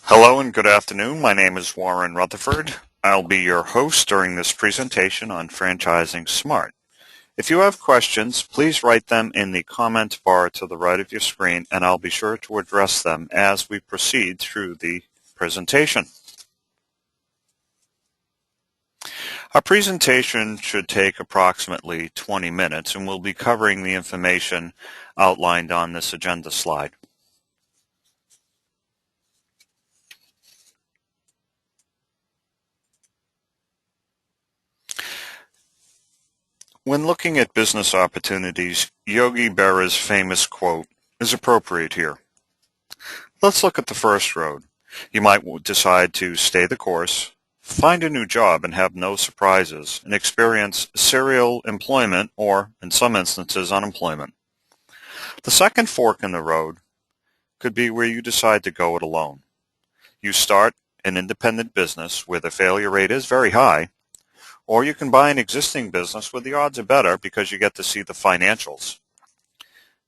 Hello and good afternoon. My name is Warren Rutherford. I'll be your host during this presentation on Franchising Smart. If you have questions, please write them in the comment bar to the right of your screen, and I'll be sure to address them as we proceed through the presentation. Our presentation should take approximately 20 minutes, and we'll be covering the information outlined on this agenda slide. When looking at business opportunities, Yogi Berra's famous quote is appropriate here. Let's look at the first road. You might decide to stay the course, find a new job and have no surprises, and experience serial employment or, in some instances, unemployment. The second fork in the road could be where you decide to go it alone. You start an independent business where the failure rate is very high, or you can buy an existing business where the odds are better because you get to see the financials.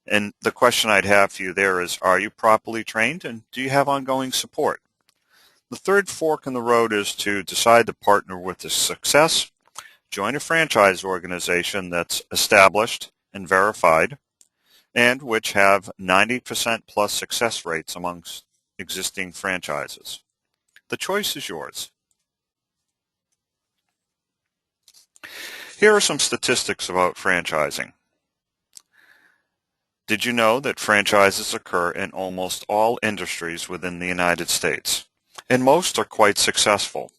And the question I'd have for you there is, are you properly trained and do you have ongoing support? The third fork in the road is to decide to partner with the success, join a franchise organization that's established and verified, and which have 90% plus success rates amongst existing franchises. The choice is yours. Here are some statistics about franchising. Did you know that franchises occur in almost all industries within the United States? And most are quite successful.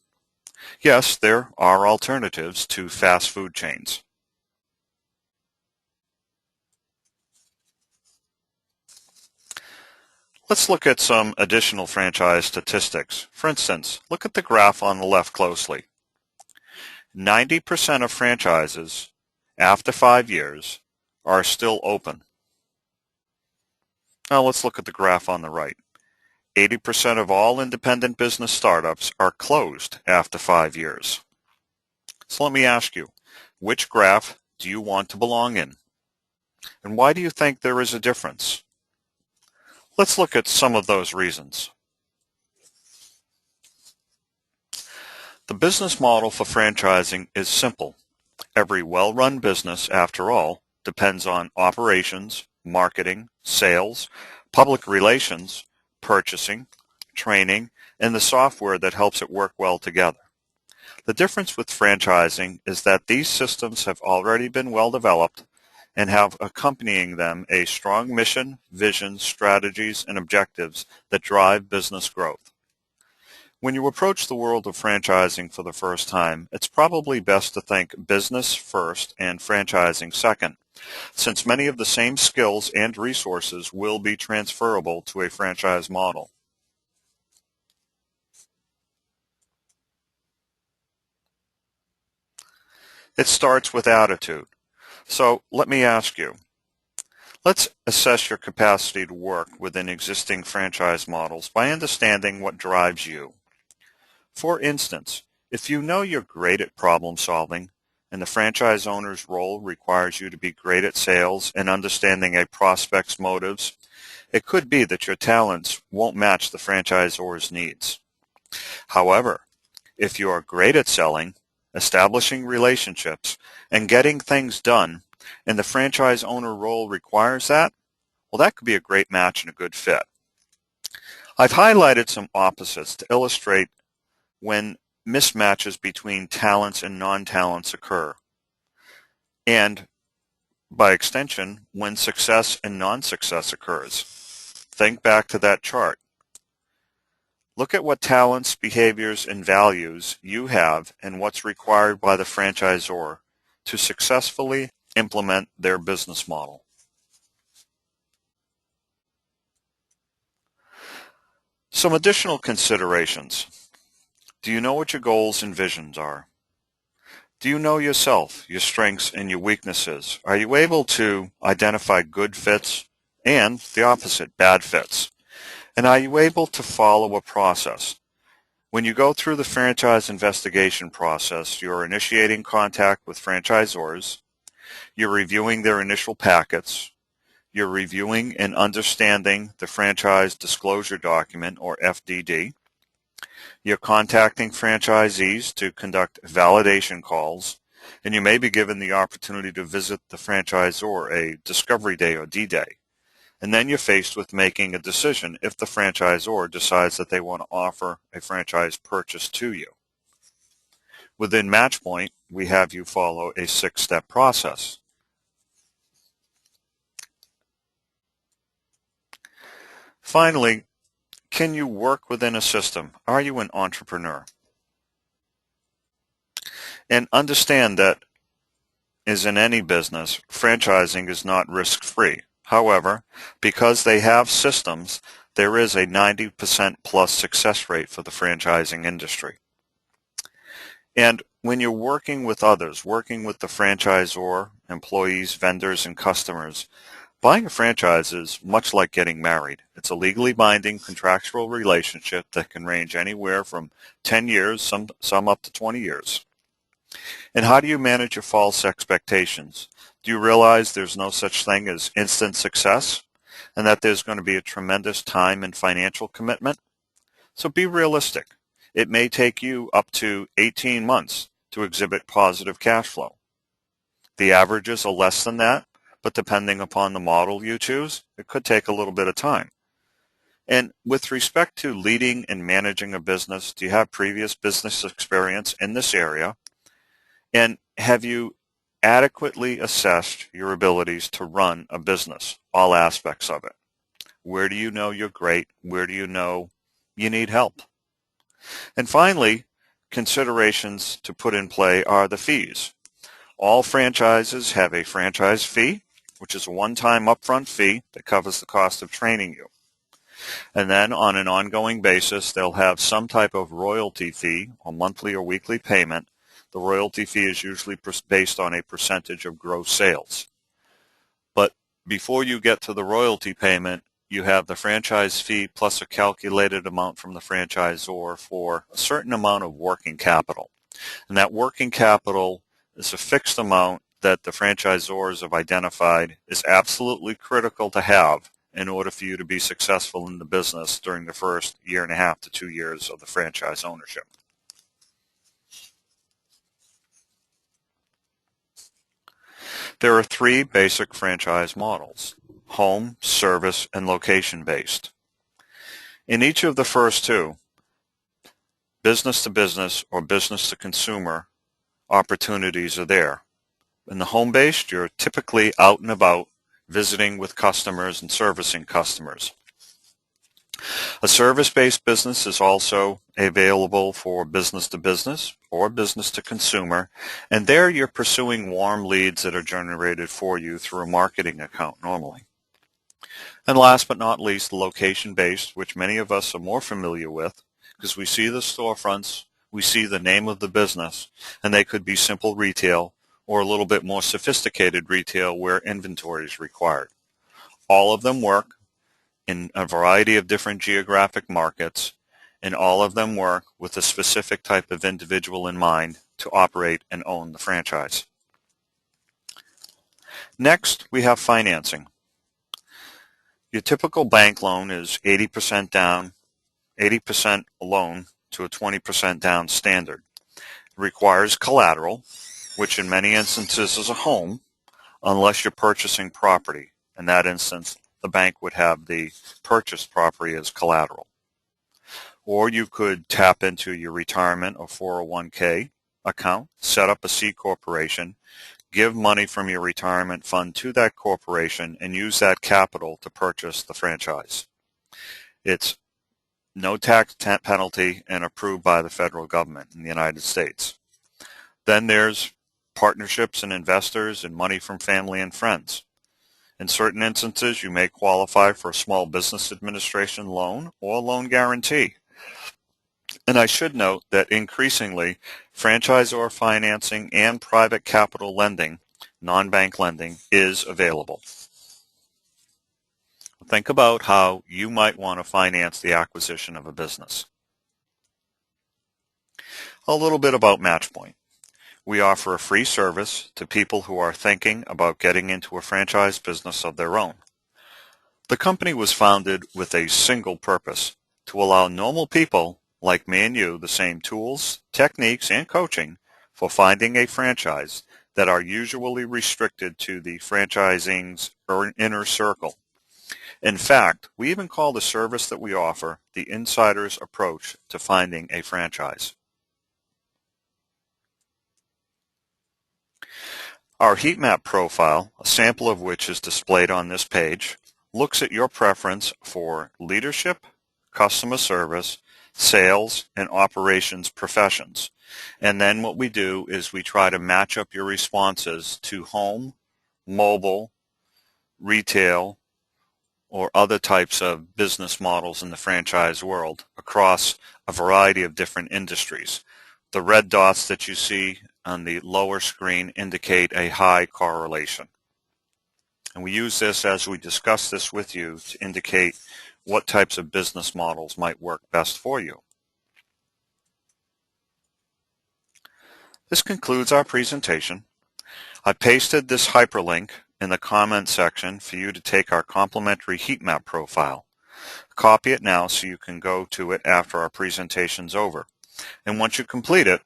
Yes, there are alternatives to fast food chains. Let's look at some additional franchise statistics. For instance, look at the graph on the left closely. 90% of franchises after 5 years are still open. Now let's look at the graph on the right. 80% of all independent business startups are closed after 5 years. So let me ask you, which graph do you want to belong in? And why do you think there is a difference? Let's look at some of those reasons. The business model for franchising is simple. Every well-run business, after all, depends on operations, marketing, sales, public relations, purchasing, training, and the software that helps it work well together. The difference with franchising is that these systems have already been well developed and have accompanying them a strong mission, vision, strategies, and objectives that drive business growth. When you approach the world of franchising for the first time, it's probably best to think business first and franchising second, since many of the same skills and resources will be transferable to a franchise model. It starts with attitude. So let me ask you, let's assess your capacity to work within existing franchise models by understanding what drives you. For instance, if you know you're great at problem solving and the franchise owner's role requires you to be great at sales and understanding a prospect's motives, it could be that your talents won't match the franchisor's needs. However, if you are great at selling, establishing relationships, and getting things done, and the franchise owner role requires that, well, that could be a great match and a good fit. I've highlighted some opposites to illustrate when mismatches between talents and non-talents occur, and by extension, when success and non-success occurs. Think back to that chart. Look at what talents, behaviors, and values you have and what's required by the franchisor to successfully implement their business model. Some additional considerations. Do you know what your goals and visions are? Do you know yourself, your strengths and your weaknesses? Are you able to identify good fits and the opposite, bad fits? And are you able to follow a process? When you go through the franchise investigation process, you're initiating contact with franchisors, you're reviewing their initial packets, you're reviewing and understanding the franchise disclosure document, or FDD, You're contacting franchisees to conduct validation calls, and you may be given the opportunity to visit the franchisor a discovery day or D-Day. And then you're faced with making a decision if the franchisor decides that they want to offer a franchise purchase to you. Within MatchPoint, we have you follow a 6-step process. Finally, can you work within a system? Are you an entrepreneur? And understand that, as in any business, franchising is not risk-free. However, because they have systems, there is a 90% plus success rate for the franchising industry. And when you're working with others, working with the franchisor, employees, vendors, and customers, buying a franchise is much like getting married. It's a legally binding contractual relationship that can range anywhere from 10 years, some up to 20 years. And how do you manage your false expectations? Do you realize there's no such thing as instant success and that there's going to be a tremendous time and financial commitment? So be realistic. It may take you up to 18 months to exhibit positive cash flow. The averages are less than that, but depending upon the model you choose, it could take a little bit of time. And with respect to leading and managing a business, do you have previous business experience in this area? And have you adequately assessed your abilities to run a business, all aspects of it? Where do you know you're great? Where do you know you need help? And finally, considerations to put in play are the fees. All franchises have a franchise fee, which is a one-time upfront fee that covers the cost of training you. And then on an ongoing basis, they'll have some type of royalty fee, a monthly or weekly payment. The royalty fee is usually based on a percentage of gross sales. But before you get to the royalty payment, you have the franchise fee plus a calculated amount from the franchisor for a certain amount of working capital. And that working capital is a fixed amount that the franchisors have identified is absolutely critical to have in order for you to be successful in the business during the first 1.5 to 2 years of the franchise ownership. There are 3 basic franchise models: home, service, and location-based. In each of the first 2, business-to-business or business-to-consumer opportunities are there. In the home-based, you're typically out and about visiting with customers and servicing customers. A service-based business is also available for business-to-business or business-to-consumer, and there you're pursuing warm leads that are generated for you through a marketing account normally. And last but not least, the location-based, which many of us are more familiar with because we see the storefronts, we see the name of the business, and they could be simple retail or a little bit more sophisticated retail where inventory is required. All of them work in a variety of different geographic markets, and all of them work with a specific type of individual in mind to operate and own the franchise. Next, we have financing. Your typical bank loan is 80% down, 80% loan to a 20% down standard. It requires collateral, which in many instances is a home, unless you're purchasing property. In that instance, the bank would have the purchased property as collateral. Or you could tap into your retirement or 401k account, set up a C corporation, give money from your retirement fund to that corporation, and use that capital to purchase the franchise. It's no tax penalty and approved by the federal government in the United States. Then there's partnerships and investors and money from family and friends. In certain instances, you may qualify for a small business administration loan or loan guarantee. And I should note that increasingly, franchisor financing and private capital lending, non-bank lending, is available. Think about how you might want to finance the acquisition of a business. A little bit about MatchPoint. We offer a free service to people who are thinking about getting into a franchise business of their own. The company was founded with a single purpose: to allow normal people like me and you, the same tools, techniques, and coaching for finding a franchise that are usually restricted to the franchising's inner circle. In fact, we even call the service that we offer the insider's approach to finding a franchise. Our heat map profile, a sample of which is displayed on this page, looks at your preference for leadership, customer service, sales, and operations professions. And then what we do is we try to match up your responses to home, mobile, retail, or other types of business models in the franchise world across a variety of different industries. The red dots that you see on the lower screen indicate a high correlation. And we use this as we discuss this with you to indicate what types of business models might work best for you. This concludes our presentation. I pasted this hyperlink in the comment section for you to take our complimentary heat map profile. Copy it now so you can go to it after our presentation's over. And once you complete it,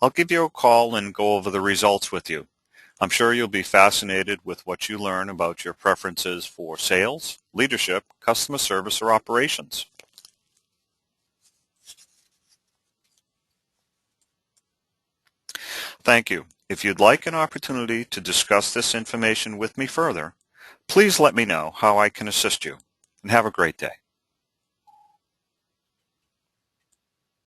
I'll give you a call and go over the results with you. I'm sure you'll be fascinated with what you learn about your preferences for sales, leadership, customer service, or operations. Thank you. If you'd like an opportunity to discuss this information with me further, please let me know how I can assist you, and have a great day.